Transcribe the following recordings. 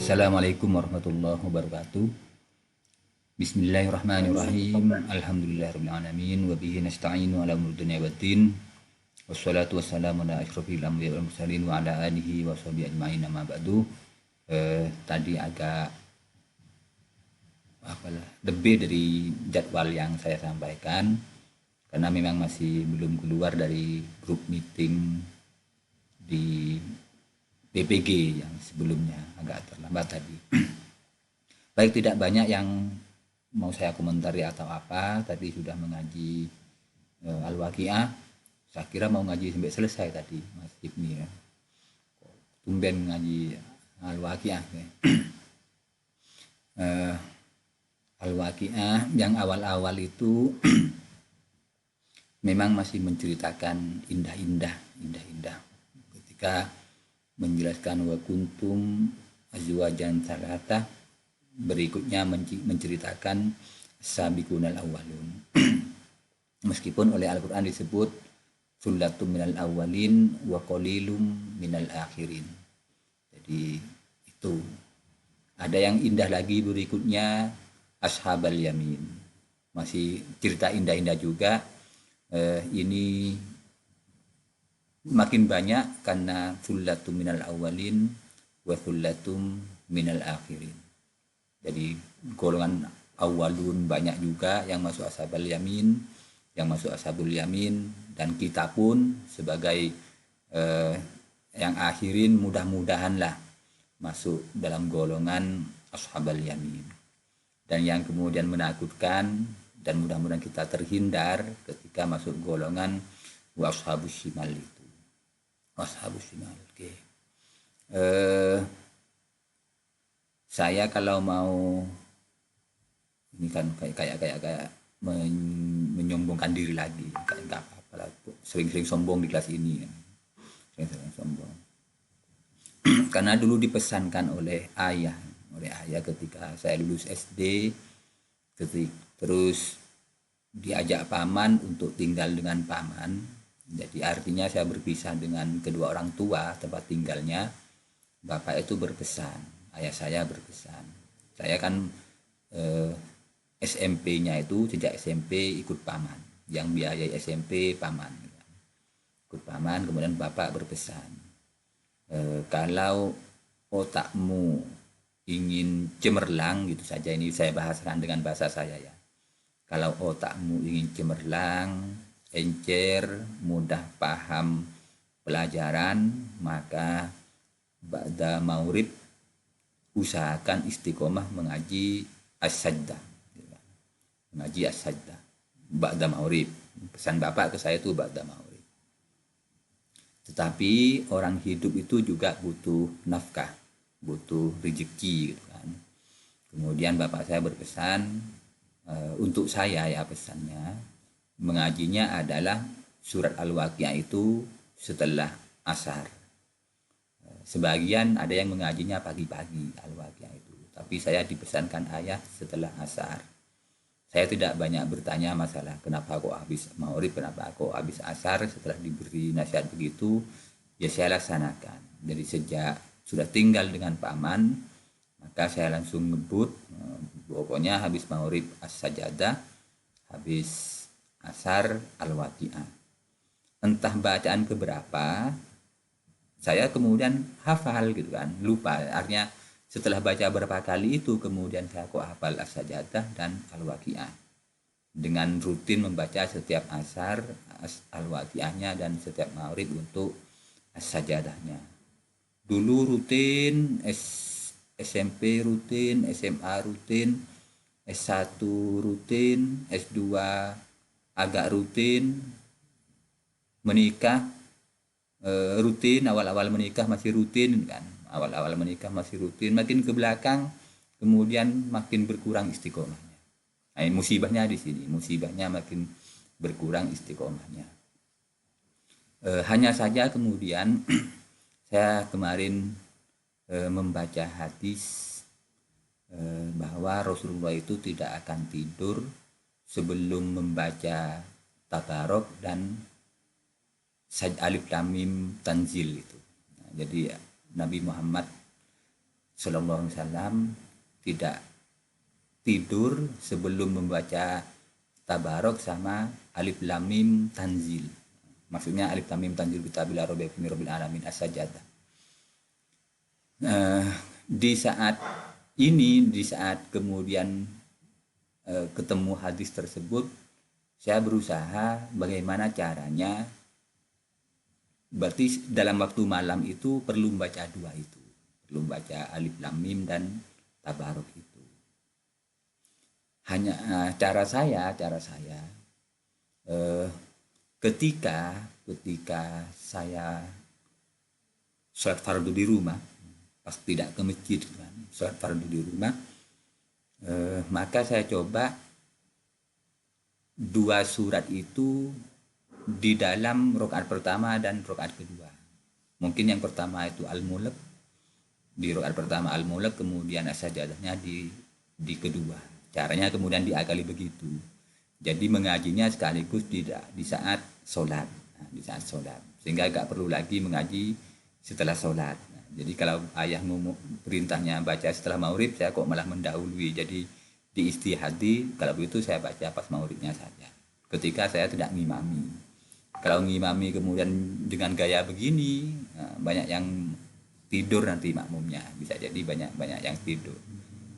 Assalamualaikum warahmatullahi wabarakatuh. Bismillahirrahmanirrahim. Alhamdulillahirrahmanirrahim. Wabihi nasta'inu ala umur dunia waddin. Wassalatu wassalamu ala asyrafil anbiya'i wal mursalin wa ala alihi wa sahbihi ajma'in amma ba'du. Tadi agak lebih dari jadwal yang saya sampaikan karena memang masih belum keluar dari grup meeting di BPG yang sebelumnya, agak terlambat tadi. Baik, tidak banyak yang mau saya komentari atau apa. Tadi sudah mengaji Al-Waqi'ah. Saya kira mau ngaji sampai selesai tadi Mas Ibni ya. Tumben ngaji Al-Waqi'ah ya. Al-Waqi'ah yang awal-awal itu memang masih menceritakan indah-indah ketika menjelaskan wa kuntum azwajan salata, berikutnya menceritakan sabiqunal awwalun. Meskipun oleh Al-Qur'an disebut sullatum minal awwalin wa qalilum minal akhirin. Jadi itu. Ada yang indah lagi berikutnya ashabal yamin. Masih cerita indah-indah juga. Ini makin banyak karena sullatum minal awwalin wa sullatum minal akhirin. Jadi golongan awalun banyak juga yang masuk ashabul yamin, dan kita pun sebagai yang akhirin mudah-mudahanlah masuk dalam golongan ashabul yamin. Dan yang kemudian menakutkan dan mudah-mudahan kita terhindar ketika masuk golongan wa ashabus shimal itu. Ashabus shimal. Oke. Saya kalau mau ini kan kayak menyombongkan diri lagi, enggak apa-apa lah. Sering-sering sombong di kelas ini ya. Sering sombong. Karena dulu dipesankan oleh ayah ketika saya lulus SD, terus diajak paman untuk tinggal dengan paman. Jadi artinya saya berpisah dengan kedua orang tua tempat tinggalnya. Bapak itu berpesan, ayah saya berpesan. Saya kan SMP-nya itu sejak SMP ikut paman. Yang biayai SMP paman. Ikut paman, kemudian bapak berpesan. Kalau otakmu ingin cemerlang, gitu saja, ini saya bahasakan dengan bahasa saya ya. Kalau otakmu ingin cemerlang, encer, mudah paham pelajaran, maka ba'da maurib usahakan istiqomah mengaji as-sajdah. Mengaji as-sajdah ba'da maurib. Pesan bapak ke saya itu ba'da maurib. Tetapi orang hidup itu juga butuh nafkah, butuh rezeki gitu kan. Kemudian bapak saya berpesan untuk saya ya, pesannya mengajinya adalah surat Al-Waqi'ah itu setelah asar. Sebagian ada yang mengajinya pagi-pagi Al-Waqi'ah itu, tapi saya dipesankan ayah setelah asar. Saya tidak banyak bertanya masalah kenapa kok habis maghrib, kenapa kok habis asar. Setelah diberi nasihat begitu, ya saya laksanakan. Jadi sejak sudah tinggal dengan paman, maka saya langsung ngebut. Pokoknya habis maghrib as-sajadah, habis asar Al-Waqi'ah. Entah bacaan keberapa, saya kemudian hafal gitu kan, lupa. Artinya setelah baca berapa kali itu kemudian saya kok hafal as-sajadah dan Al-Waqi'ah. Dengan rutin membaca setiap asar Al-Waqi'ahnya dan setiap maghrib untuk as-sajadahnya. Dulu rutin, SMP rutin, SMA rutin, S1 rutin, S2 agak rutin, menikah rutin, awal-awal menikah masih rutin kan, makin ke belakang kemudian makin berkurang istiqomahnya. Nah, musibahnya di sini, musibahnya makin berkurang istiqomahnya. Hanya saja kemudian saya kemarin membaca hadis bahwa Rasulullah itu tidak akan tidur sebelum membaca tabarok dan alif lam mim tanzil itu. Nah, jadi Nabi Muhammad Sallallahu Alaihi Wasallam tidak tidur sebelum membaca Tabarok sama Alif Lam Mim Tanzil. Maksudnya Alif Lam Mim Tanzil Kitabil Arabi Rabbil Alamin As-Sajdah. Di saat ini, di saat kemudian ketemu hadis tersebut, saya berusaha bagaimana caranya. Berarti dalam waktu malam itu perlu membaca dua itu, perlu membaca Alif Lam Mim dan Tabarok itu. Hanya cara saya ketika saya sholat fardu di rumah, pas tidak ke masjid kan, sholat fardu di rumah, maka saya coba dua surat itu di dalam rakaat pertama dan rakaat kedua. Mungkin yang pertama itu Al-Mulk, di rakaat pertama Al-Mulk, kemudian As-Sajdahnya di kedua. Caranya kemudian diakali begitu. Jadi mengajinya sekaligus di saat sholat, di saat sholat, sehingga gak perlu lagi mengaji setelah sholat. Jadi kalau ayah ngomong perintahnya baca setelah maghrib, saya kok malah mendahului. Jadi diistihadi, kalau begitu saya baca pas maghribnya saja. Ketika saya tidak ngimami. Kalau ngimami kemudian dengan gaya begini, banyak yang tidur nanti makmumnya. Bisa jadi banyak yang tidur.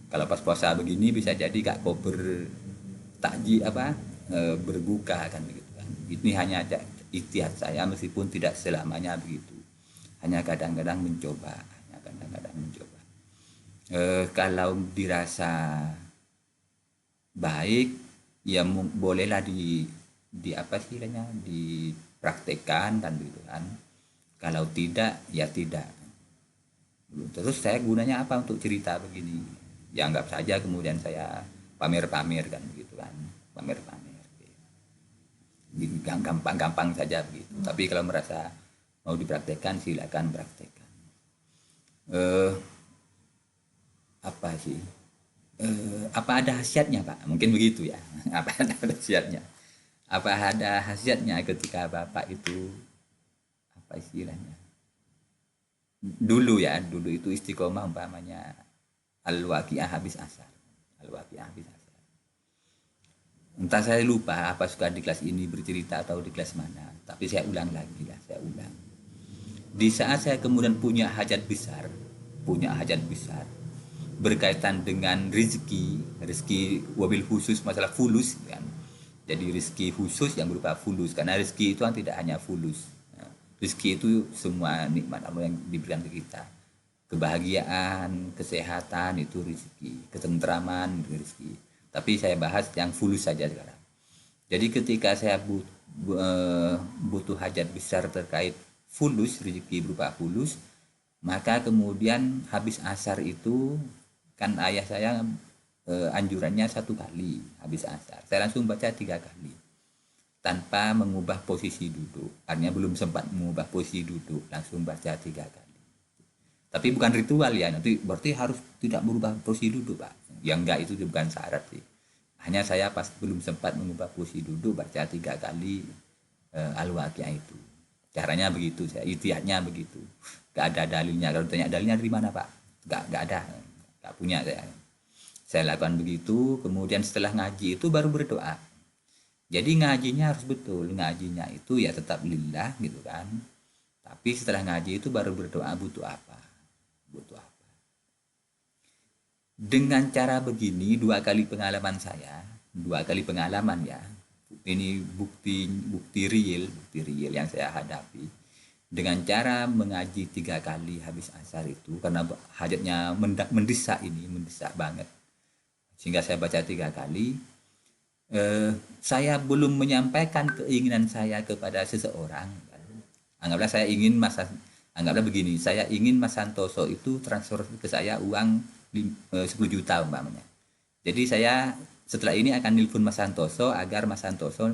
Kalau pas puasa begini bisa jadi gak kober takji berbuka kan begitu kan. Ini hanya ijtihad saya, meskipun tidak selamanya begitu. Hanya kadang-kadang mencoba, kalau dirasa baik ya bolehlah dipraktekkan kan begitu kan. Kalau tidak ya tidak. Terus saya gunanya apa untuk cerita begini? Ya anggap saja kemudian saya pamer-pamer kan begitu kan, pamer-pamer. Gampang-gampang saja begitu. Tapi kalau merasa mau dipraktekkan silakan praktekkan. Apa ada khasiatnya Pak? Mungkin begitu ya. Apa ada khasiatnya? Apa ada khasiatnya ketika Bapak itu apa istilahnya? Dulu itu istiqomah umpamanya Al-Waqiah habis asar. Entah saya lupa apa suka di kelas ini bercerita atau di kelas mana. Tapi saya ulang lagi lah, Di saat saya kemudian punya hajat besar berkaitan dengan rezeki wabil khusus, masalah fulus kan. Jadi rezeki khusus yang berupa fulus, karena rezeki itu kan tidak hanya fulus. Rezeki itu semua nikmat Allah yang diberikan ke kita. Kebahagiaan, kesehatan itu rezeki, ketentraman itu rezeki. Tapi saya bahas yang fulus saja sekarang. Jadi ketika saya butuh hajat besar terkait fulus, rezeki berupa fulus, maka kemudian habis asar itu kan ayah saya anjurannya 1 kali habis asar. Saya langsung baca 3 kali tanpa mengubah posisi duduk. Artinya belum sempat mengubah posisi duduk, langsung baca 3 kali. Tapi bukan ritual ya, nanti berarti harus tidak berubah posisi duduk Pak. Ya enggak, itu bukan syarat sih. Hanya saya pas belum sempat mengubah posisi duduk baca 3 kali Al-Waqiah itu. Caranya begitu, saya ijtihadnya begitu. Gak ada dalilnya. Kalau tanya dalilnya dari mana Pak? Gak ada, gak punya saya. Saya lakukan begitu, kemudian setelah ngaji itu baru berdoa. Jadi ngajinya harus betul, ngajinya itu ya tetap lillah gitu kan. Tapi setelah ngaji itu baru berdoa butuh apa. Dengan cara begini 2 kali pengalaman saya, 2 kali pengalaman ya. Ini bukti real yang saya hadapi. Dengan cara mengaji 3 kali habis asar itu, karena hajatnya mendesak banget. Sehingga saya baca 3 kali. Saya belum menyampaikan keinginan saya kepada seseorang. Anggaplah begini, saya ingin Mas Santoso itu transfer ke saya uang 10 juta umpamanya. Jadi saya setelah ini akan nelpon Mas Santoso agar Mas Santoso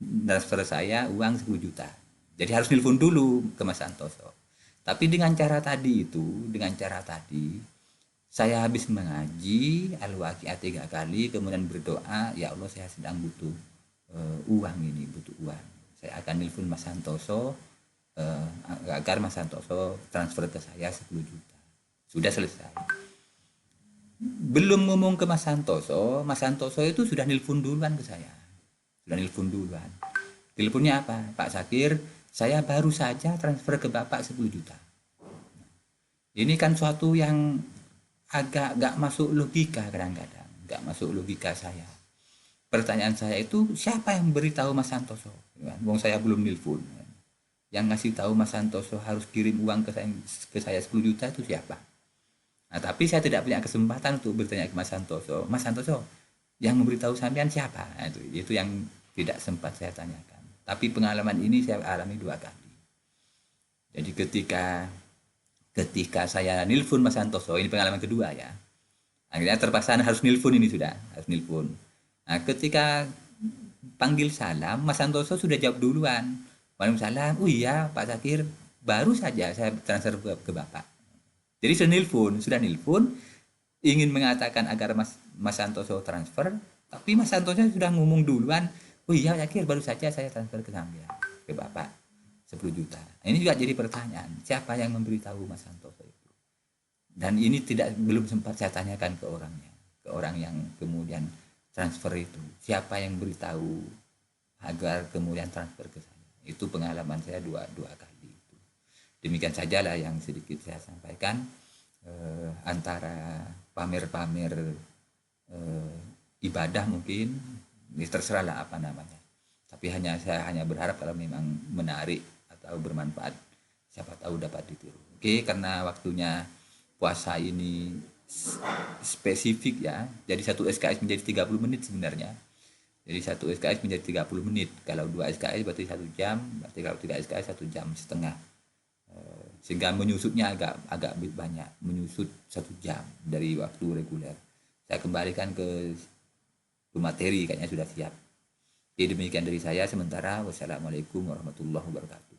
transfer saya uang 10 juta. Jadi harus nelpon dulu ke Mas Santoso. Tapi dengan cara tadi, saya habis mengaji Al-Waqiah 3 kali, kemudian berdoa, ya Allah saya sedang butuh uang. Saya akan nelpon Mas Santoso agar Mas Santoso transfer ke saya 10 juta. Sudah selesai. Belum ngomong ke Mas Santoso itu sudah nelpon duluan ke saya. Sudah nelpon duluan. Teleponnya apa? Pak Sakir, saya baru saja transfer ke Bapak 10 juta. Ini kan suatu yang agak gak masuk logika kadang-kadang. Gak masuk logika saya. Pertanyaan saya itu, siapa yang beritahu Mas Santoso? Wong saya belum nelpon. Yang ngasih tahu Mas Santoso harus kirim uang ke saya 10 juta itu siapa? Nah, tapi saya tidak punya kesempatan untuk bertanya ke Mas Santoso. Mas Santoso, yang memberitahu sampean siapa? Nah, itu yang tidak sempat saya tanyakan. Tapi pengalaman ini saya alami 2 kali. Jadi ketika saya nilpun Mas Santoso, ini pengalaman kedua ya. Akhirnya terpaksa harus nilpun ini sudah, harus nilpun. Nah, ketika panggil salam, Mas Santoso sudah jawab duluan. Waalaikumsalam. Oh iya, Pak Sakir, baru saja saya transfer ke Bapak. Jadi sudah nilpun, ingin mengatakan agar Mas Santoso transfer, tapi Mas Santoso sudah ngomong duluan. Oh iya, Sakir, baru saja saya transfer ke Zambia, ke Bapak 10 juta. Nah, ini juga jadi pertanyaan, siapa yang memberitahu Mas Santoso itu? Dan ini belum sempat saya tanyakan ke orangnya, ke orang yang kemudian transfer itu. Siapa yang beritahu agar kemudian transfer ke saya? Itu pengalaman saya dua kali itu. Demikian sajalah yang sedikit saya sampaikan, antara pamer-pamer ibadah mungkin, ini terserahlah apa namanya. Tapi saya hanya berharap kalau memang menarik atau bermanfaat, siapa tahu dapat ditiru. Oke, karena waktunya puasa ini spesifik ya. Jadi satu SKS menjadi 30 menit sebenarnya. Jadi satu SKS menjadi 30 menit. Kalau 2 SKS berarti 1 jam, berarti kalau 3 SKS 1,5 jam. Sehingga menyusutnya agak banyak, menyusut 1 jam dari waktu reguler. Saya kembalikan ke materi, kayaknya sudah siap. Jadi demikian dari saya sementara. Wassalamualaikum warahmatullahi wabarakatuh.